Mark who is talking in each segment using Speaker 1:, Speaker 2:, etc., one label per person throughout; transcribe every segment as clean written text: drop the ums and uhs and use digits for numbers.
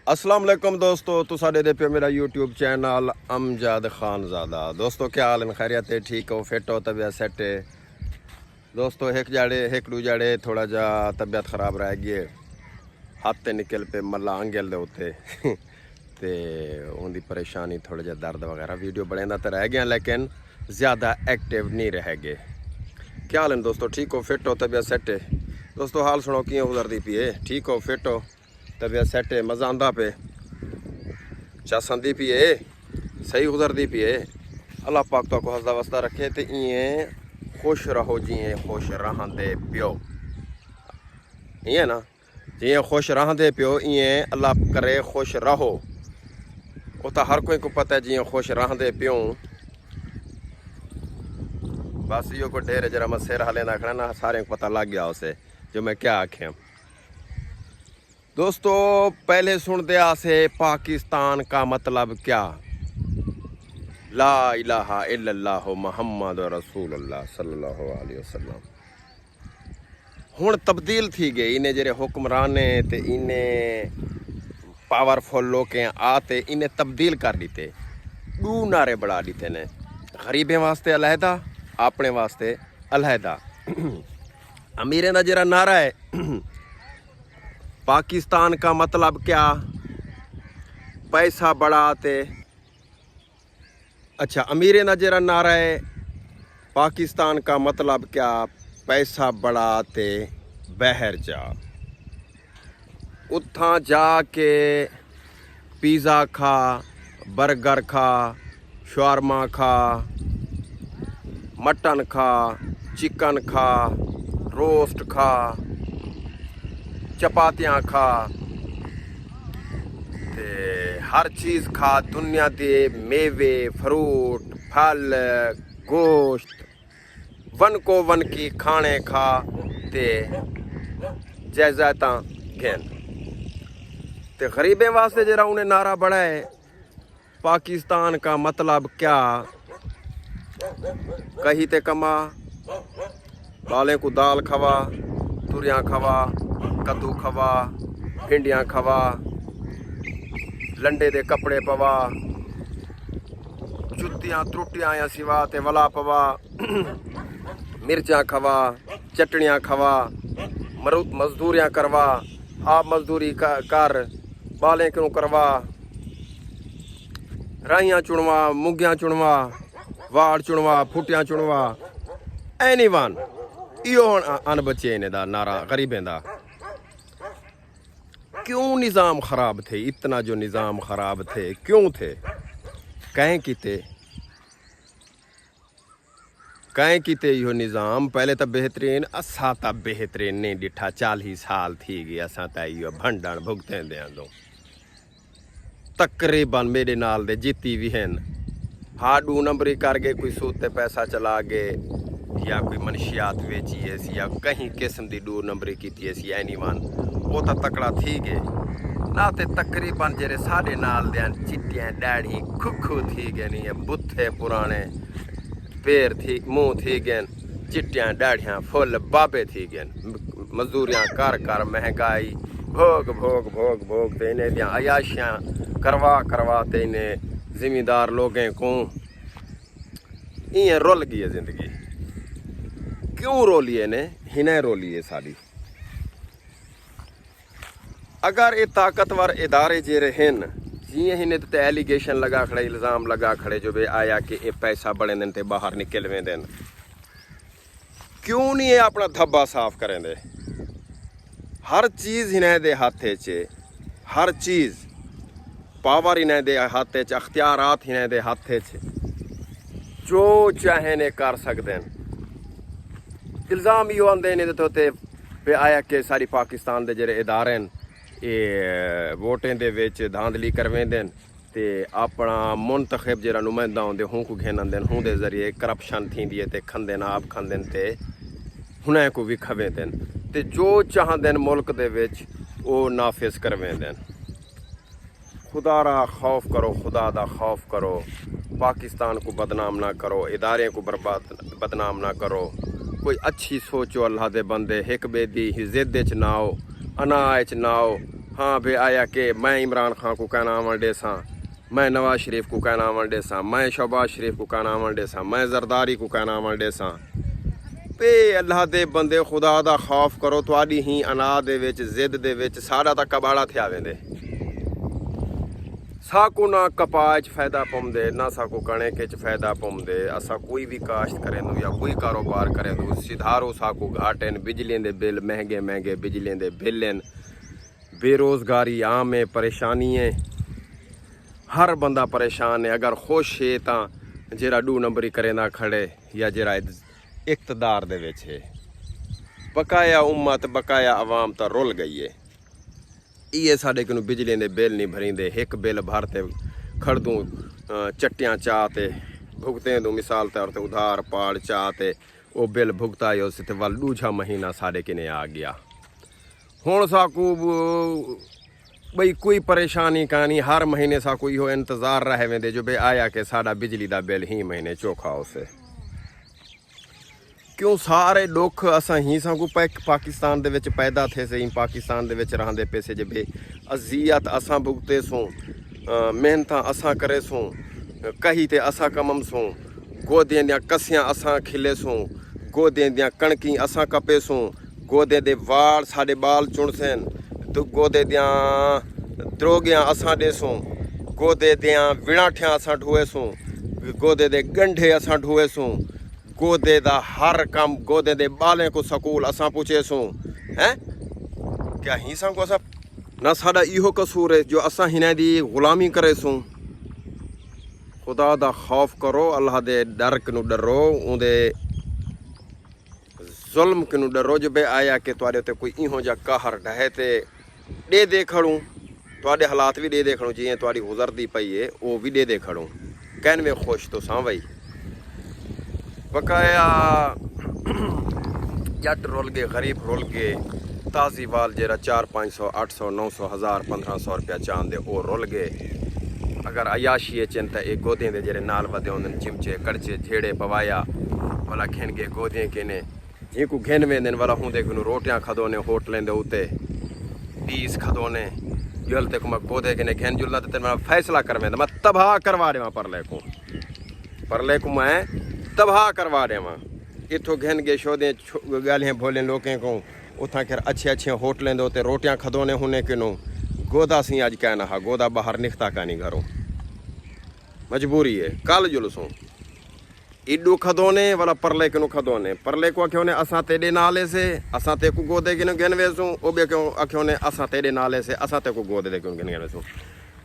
Speaker 1: अस्सलाम वालेकुम दोस्तों, तुसा दे पे मेरा यूट्यूब चैनल अमजद खानज़ादा। दोस्तों क्या हाल है? खैरियत है? ठीक हो? फिट हो? तबीयत सेट है? दोस्तों एक दू जाड़े थोड़ा जा तबीयत ख़राब रह गई है। हाथ ते निकल पे मल्ला अंगल दे उत्ते ते उनकी परेशानी थोड़ा जा दर्द वगैरह वीडियो बनाना तो रह गया, लेकिन ज़्यादा एक्टिव नहीं रह गए। क्या हाल है दोस्तों? ठीक हो? फिट हो? तबीयत सेट है? दोस्तों हाल सुनो कियां गुजरदी पी है? ठीक हो? फिट हो? तबीयत सेट है? मज़ा आंदा पे? चसंदी पी है? सही गुजरदी पी है? अल्लाह पाक तो को हंसदा वसदा रखे ते इं खुश रहो जिए खुश रहंदे पियो। इं ना जिए खुश रहंदे पियो इं अल्लाह करे खुश रहो। वो तो हर कोई को पता है जिए खुश रहंदे पियो। बस यो को ढेर जरा मैं सिर हलेंदा खड़ा ना, सारे को पता लग गया उसे जो मैं क्या आख्या। दोस्तों पहले सुन दिया से पाकिस्तान का मतलब क्या? ला इलाहा इल्लल्लाह मुहम्मद रसूलुल्लाह सल्लल्लाहु अलैहि वसल्लम। हुण तब्दील थी गई। इन्हें जेरे हुक्मरान ने ते इन्हें पावरफुल लोग आते इन्हें तब्दील कर दीते। दू नारे बढ़ा दीते ने, गरीबें वास्ते अलहदा, अपने वास्ते अलहदा। अमीरें दा जेरा नारा है पाकिस्तान का मतलब क्या? पैसा बढ़ाते। अच्छा, अमीरें दा जेरा नारा है पाकिस्तान का मतलब क्या? पैसा बढ़ाते बहर जा। उत्थां जाके पिज़्ज़ा खा, बर्गर खा, शवारमा खा, मटन खा, चिकन खा, रोस्ट खा, चपातियाँ खा, ते हर चीज़ खा। दुनिया दे मेवे, फ्रूट, फल, गोश्त, वन को वन की खाने खा ते जायदादां घेन। ते गरीबें वास्ते जरा उन्हें नारा बड़ा है पाकिस्तान का मतलब क्या? कहीं ते कमा, बालें को दाल खवा, तुरियाँ खवा, कद्दू खवा, भिंडियाँ खवा, लंडे दे कपड़े पवा, जुत्तियाँ त्रुटियाँ या सिवा ते वला पवा, मिर्चाँ खवा, चटनियाँ खवा, मजदूरियाँ करवा, आप मजदूरी कर, बालें क्यों करवा, राइयाँ चुनवा, मुंगियाँ चुनवा, वाड़ चुनवा, फुटियाँ चुनवा। एनीवन इो अन बचे इन्हें दा नारा गरीबें दा। क्यों निज़ाम ख़राब थे? इतना जो निज़ाम ख़राब थे क्यों थे? कहें किते यो निज़ाम पहले तो बेहतरीन, असा तो बेहतरीन नहीं डिठा। 40 साल थी गए असा तो यो भंडन भुगते दें दो। तकरीबन मेरे नाल दे जीती भी हैं। हाँ 2 नंबरी कर गए, कोई सूते पैसा चला गए या कोई मनशियात वेची सी या कहीं किस्म की 2 नंबरी की सी। एनीवन वो तो तकड़ा थी गए ना। ते तकरीबन जेरे साढ़े नाल दे चिट्टियां दाढ़ी खुखू थी गए नहीं, बुथे पुराने पैर थी, मुँह थी गए, चिट्टियां दाढ़ियाँ फुल बाबे थी गए। मजदूरियाँ कर महंगाई भोग भोग भोग भोग ते इन्हें दियां अयाशियाँ करवा ते इन्हें जिमीदार लोगों को इं रुल गई है जिंदगी। क्यों रोली है ने? हिने रोली है साड़ी। अगर ये ताकतवर इदारे जे रहन जिए हिने तो एलिगेशन लगा खड़े, इल्ज़ाम लगा खड़े जो बे आया कि ये पैसा बड़े दिन ते बाहर निकल में दिन, क्यों नहीं ये अपना धब्बा साफ करें दे? हर चीज़ इन्हें दे हाथे चे, हर चीज़ पावर इन्हें दे हाथे च, अख्तियारात इन्हें दे हाथे च, जो चाहे ने कर सकते हैं। इल्ज़ाम यो आंदे ने तो पे आया कि सारी पाकिस्तान दे जेरे इदारे ये वोटें दे विच धांधली करवेंदे ते अपना मुंतखब जेरा नुमाइंदा होंदे हूँ को घेनंदे, हूँ दे जरिए करप्शन थींदी है ते खंदे आप खंदे ते हुने को भी खवेंदे ते जो चाहंदे मुल्क दे विच वो नाफिज करवेंदे। खुदा रा खौफ करो, खुदा दा खौफ करो, पाकिस्तान को बदनाम ना करो, इदारे को बदनाम ना करो। कोई अच्छी सोचो अल्लाह दे बंदे, एक बेदी ही जिद च ना आओ, अनाज च ना आओ, हाँ बे आया कि मैं इमरान खान को कहना वनडे सां, मैं नवाज शरीफ को कहना वनडे सां, मैं शहबाज शरीफ को कहना वनडे सां, मैं जरदारी को कहना वनडे सां। पे अल्लाह दे बंदे खुदा दा खौफ करो, तुहाडी ही अना दे विच जिद दे विच साड़ा तां कबाड़ा थिया वेंदे। साकू ना कपाह च फायदा पौंदे, ना साकू कणक च फायदा पौंदे। असां कोई भी काश्त करें या कोई कारोबार करें सिधारो साकू घाटे न। बिजली दे बिल महंगे महंगे बिजली दे बिल न, बेरोज़गारी आम है, परेशानी है, हर बंदा परेशान है। अगर खुश है तो जेरा 2 नंबरी करे ना खड़े या जेरा इक़्तिदार दे विच है। बकाया उम्मत बकाया आवाम तो रुल गई है। ये साढ़े को बिजली के बिल नहीं भरींदे, एक बिल भरते खड़ दूँ चट्टियाँ चाह ते भुगते दूँ, मिसाल तौर पर उधार पाड़ चाह ते वो बिल भुगता है उस वाल दूजा महीना साढ़े किने आ गया। हुण साकू बई कोई परेशानी कानी, हर महीने साकू इहो इंतज़ार रह वेंदे जो बे आया कि साड़ा बिजली का बिल ही महीने चोखा उसे। क्यों सारे दुख असां ही साकू पाकिस्तान दे विच पैदा थे से, पाकिस्तान दे विच रहंदे पैसे जे बे अजियत असां भुगते सूं, मेहनत असां करे सूं, कही ते असां कमम सूं, गोदे दियां कसियां असां खिले सूं, गोदे दियां कणकी असां कपे सूं, गोदे दे वाल साडे बाल चुणसन, तो गोदे दियां द्रोगियां असां ॾेसूं, गोदे दियां विणाठियां असां ढोए सूं, गोदे दे गंढे असां ढोए सूं, गोदे दा हर कम, गोदे दे बालें को सकूल असां पुछे सूं। हैं क्या ही सां को असां ना साडा इहो कसूर है जो असां हिन दी गुलामी करे सूं। खुदा दा खौफ करो, अल्लाह दे डर कनू डरो, उंदे जुल्म कनू डरो जो बे आया कि तुहाडे उत्ते कोई इहो जा कहर ढहे ते दे दे खड़ूं, तुहाडे हालात भी दे दे खड़ूं, जियां तुहाडी गुजरदी पई है वो भी दे दे खड़ूं, कहन में खुश तो सां वई। बकाया जट रुल गए, गरीब रुल गए, ताज़ी वाल जरा 400-500 800 900 1000 1500 रुपया चांदे वो रुल गए। अगर अयाशी चिंता एक गोदे दे जेरे नाल वधे होंदे चिमचे कड़चे झेड़े पवाया वाला खेन के गोदे किने जी को घेन वेंदे वाला होंदे कि रोटियां खदोने होटलें दे उते 20 खदोने जुलते को मैं गोदे किने घेन जुलना ते मैं फैसला कर वेंदा, मैं तबाह करवा देवां परले को मैं तबाह करवा देवां। इथों घेन के शोदे गालियां बोलें लोकें को उथा खैर अच्छे होटलें दे उते रोटियां खदोने होने किनो गोदा सी अज कहना हा, गोदा बाहर निकता का नहीं घरों, मजबूरी है। कल जुलसूं इडू खदोने वाला परले किनो खदोने, परले को आख्योने असां तेरे नाले से असां ते को गोदे किनो घेन वेसूं, ओ बे क्यों आख्योने असां तेरे नाले से असां ते को गोदे किनो घेन वेसूं।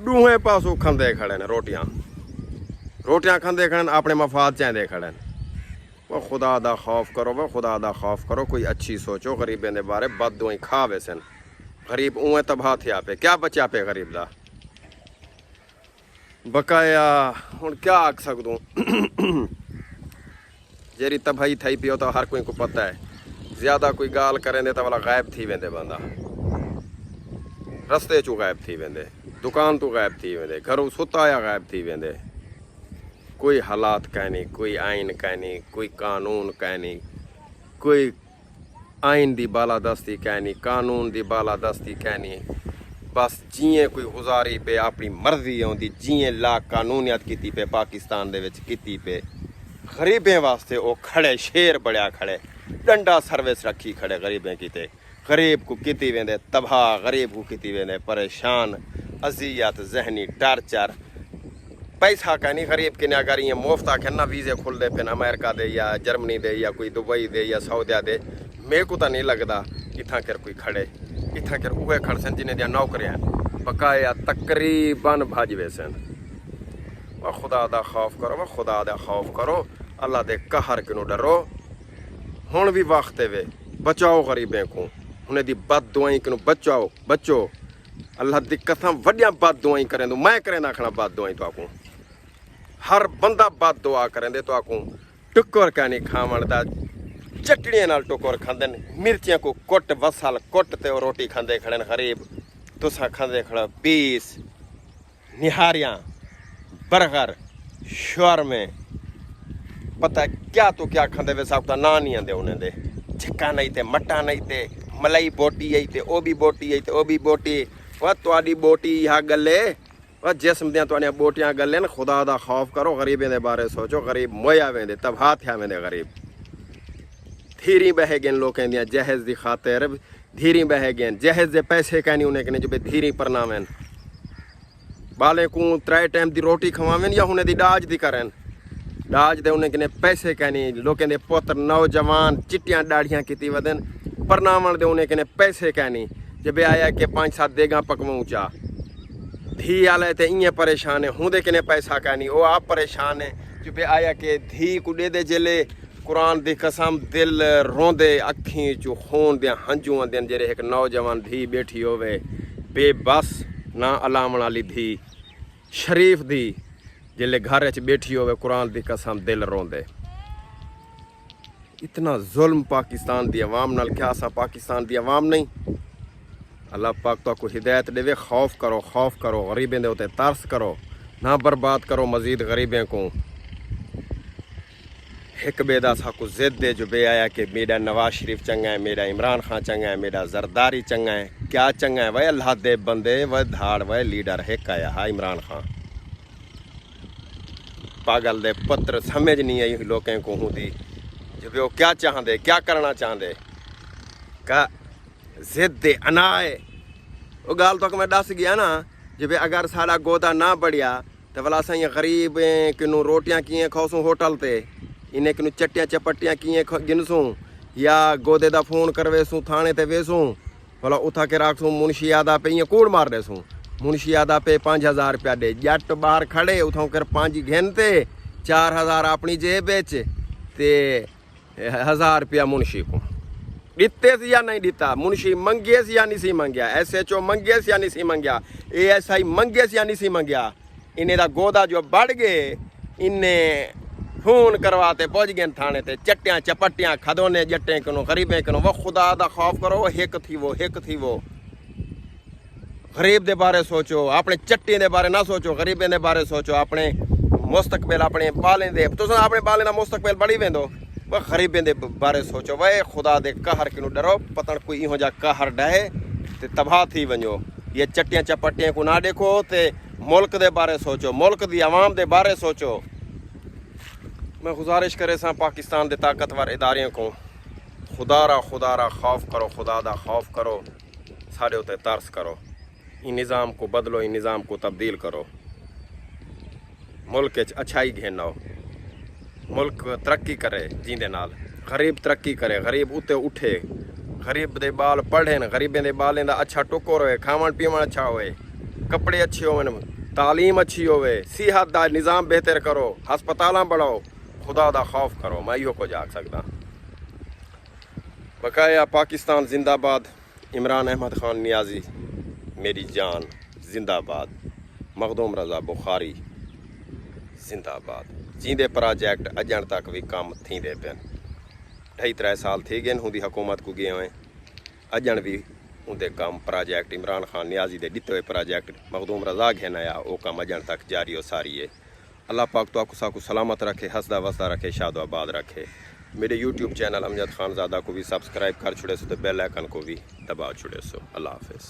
Speaker 1: दूहे पासों खंदे खड़े ने रोटियां खंदे खड़े अपने मफाद चाहते खड़े। वो खुदा दा खौफ करो, वो खुदा दा खौफ करो, कोई अच्छी सोचो। गरीबें दे बारे बददुआई खा वैसन, गरीब उवें तबाह थिया पे, क्या बचा पे गरीब दा। बकाया हुण क्या आख सकदूं जेरी तबाही थई पियो तो हर कोई को पता है। ज़्यादा कोई गाल करेंदे तो वाला गायब थी वेंदे, बंदा रस्ते चो गायब थी वेंदे, दुकान तो गायब थी वेंदे, घरों सुताया गायब थी वेंदे। कोई हालात कहनी, कोई आइन कहनी, कोई कानून कहनी, कोई आइन दी बालादस्ती कहनी, कानून दी बालादस्ती कहनी। बस जियां कोई गुजारी पे अपनी मर्जी आउंदी, जियां ला कानूनियत कीती पे पाकिस्तान दे विच कीती पे, गरीबें वास्ते वो खड़े शेर बड़िया खड़े, डंडा सर्विस रखी खड़े गरीबें कीते। गरीब को कीती वेंदे तबाह, गरीब को कीती वेंदे परेशान, अजियत, जहनी टार्चर। पैसा कहनी गरीब के अगर ये मुफ्त आखे ना वीज़े खुलते पे अमेरिका दे या जर्मनी दे या कोई दुबई दे या सऊदिया दे, मेरे को तो नहीं लगता इतना कर कोई खड़े, इतना कर उहे खड़ सन जिन्हें दियां नौकरियां बकाया तकरीबन भजवे सन। वह खुदा दा खौफ करो, वह खुदा दा खौफ करो, अल्लाह दे कहर किनू डरो। हुण भी वक्त वे बचाओ गरीबें को, उन्हें दी बद दुआई किनू बचो। अल्लाह दी कसम वड्डियां बद दुआई करें, मैं करें आखना बद दुआई तो आकूं हर बंदा बद दुआ करें तो आकूं टुकर कहनी खावण दा, चटड़ियां नाल टुकर खांदे, मिर्चियां को कुट वसल कुट ते रोटी खांदे खड़े गरीब। तुसां खांदे खड़ा 20 निहारियां बर्गर शवरमे, पता क्या तो क्या खांदे वे साहब ना नहीं आंदे उन्हें दे, चिक्का नहीं ते मट्टा नहीं ते मलाई बोटी आई ते ओ भी बोटी आई ते ओ भी बोटी, وہ تواڈی بوٹی یہاں گلے وہ جسم دیاں تواڈیاں بوٹیاں گلے خدا دا خوف کرو غریبیں دے بارے سوچو غریب مویا ویندے تباہ تھیا ویندے غریب دھیری بہے گئے لوکیں دیاں جہیز دی خاطر دھیری بہے گئے جہیز دے پیسے کہنی انہیں کہنے جو بے دھیری پرناویں بالیں کو 3 ٹائم دی روٹی کھواویں یا انہیں دی ڈاج دی کریں ڈاج دے انہیں کہنے پیسے کہنی لوکیں دے پوتر نوجوان چٹیاں ڈاڑیاں کیتی ودن پرناون دے انہیں کہنے پیسے کہنی جب آیا کہ 5-7 دیگاں پکووں چا دھی آلے تے انہیں پریشان ہے ہوں دے کہنے پیسہ کہنی وہ آپ پریشان ہے جب آیا کہ دھی کو دے جلے قرآن دی قسم دل روندے اکھیں چو خون دیاں ہنجوں دین جڑے ایک نوجوان دھی بیٹھی ہوئے بے بس نہ علامن والی دھی شریف دی جلے گھر وچ بیٹھی ہوئے قرآن دی قسم دل روندے اتنا ظلم پاکستان دی عوام نال کیا اساں پاکستان دی عوام نہیں اللہ پاک تو کو ہدایت دے خوف کرو غریبیں دے اوتے ترس کرو نہ برباد کرو مزید غریبیں کو ایک بے دا سا کو ضد دے جو بے آیا کہ میرا نواز شریف چنگا ہے میرا عمران خان چنگا ہے میرا زرداری چنگا ہے کیا چنگا ہے وہ اللہ دے بندے وہ دھاڑ وہ لیڈر ایک آیا ہا عمران خان پاگل دے پتر سمجھ نہیں آئی لوگیں کو ہوں دی جو وہ کیا چاہندے کیا کرنا چاہندے کا ضد دے انائے وہ گال تو کہ میں دس گیا نا جب اگر سارا گودا نہ بڑھیا تو بلا سائیں غریب کنوں روٹیاں کیے کھوسوں ہوٹل تے انہیں کنوں چٹیاں چپٹیاں کیے گنسوں یا گودے دا فون کروے سوں تھانے تے ویسوں بلا اتھا کے راکھ سوں منشی آدھا پہ یہ کوڑ مار دے سوں منشی آدھا پہ 5,000 روپیہ دے جٹ باہر کھڑے اتھاں کر 5 گھنتے 4,000 اپنی جیب بیچ تے 1,000 روپیہ منشی کو دیتے سی یا نہیں دیتا منشی منگے سی یا نہیں سی منگیا ایسے چو منگے سی یا نہیں سی منگیا اے ایس آئی منگے سی یا نہیں سی منگیا انہیں دا گودا جو بڑھ گئے انہیں فون کرواتے پہنچ گئے تھانے تے چٹیاں چپٹیاں کھدونے جٹیں کنوں غریبیں کنوں وہ خدا دا خوف کرو وہ ہک تھی وہ غریب دے بارے سوچو اپنے چٹیں دے بارے نہ سوچو غریبیں دے بارے سوچو اپنے مستقبل اپنے بالیں دے تو اپنے بالیں دا مستقبل بڑی ویندو وہ غریبیں دے بارے سوچو وہ خدا دے قہر کنوں ڈرو پتن کوئی ہو جا قہر ڈہے تے تباہ تھی ونجو یہ چٹیاں چپٹیاں کو نہ دیکھو تے ملک دے بارے سوچو ملک دی عوام دے بارے سوچو میں گزارش کرے ساں پاکستان دے طاقتور اداریاں کو خدا را خوف کرو خدا دا خوف کرو سارے ہوتے ترس کرو ان نظام کو بدلو ان نظام کو تبدیل کرو ملک اچھائی گھیناؤ ملک ترقی کرے جیندے نال غریب ترقی کرے غریب اتے اٹھے غریب دے بال پڑھیں غریبیں دے بالیں دا اچھا ٹکر ہوئے کھاون پیون اچھا ہوئے کپڑے اچھے ہوئے تعلیم اچھی ہوئے صحت دا نظام بہتر کرو ہسپتالاں بڑھاؤ خدا دا خوف کرو میں ایو کو جاگ سکتا بقایا پاکستان زندہ باد عمران احمد خان نیازی میری جان زندہ باد مخدوم رضا بخاری زندہ باد جیندے پراجیکٹ اجن تک بھی کام تھیندے پین 2.5-3 سال تھی گئے ہوں دی حکومت کو گئے ہوئے اجن بھی ہوں دے کام پراجیکٹ عمران خان نیازی دے دیتے ہوئے پراجیکٹ مخدوم رضا گھینا یا او کام اجن تک جاری و ساری ہے اللہ پاک تو آپ کو سلامت رکھے ہنسدا وسدا رکھے شاد و آباد رکھے میرے یوٹیوب چینل امجد خان زادہ کو بھی سبسکرائب کر چھوڑے سو تو بیل آئکن کو بھی دبا چھوڑے سو اللہ حافظ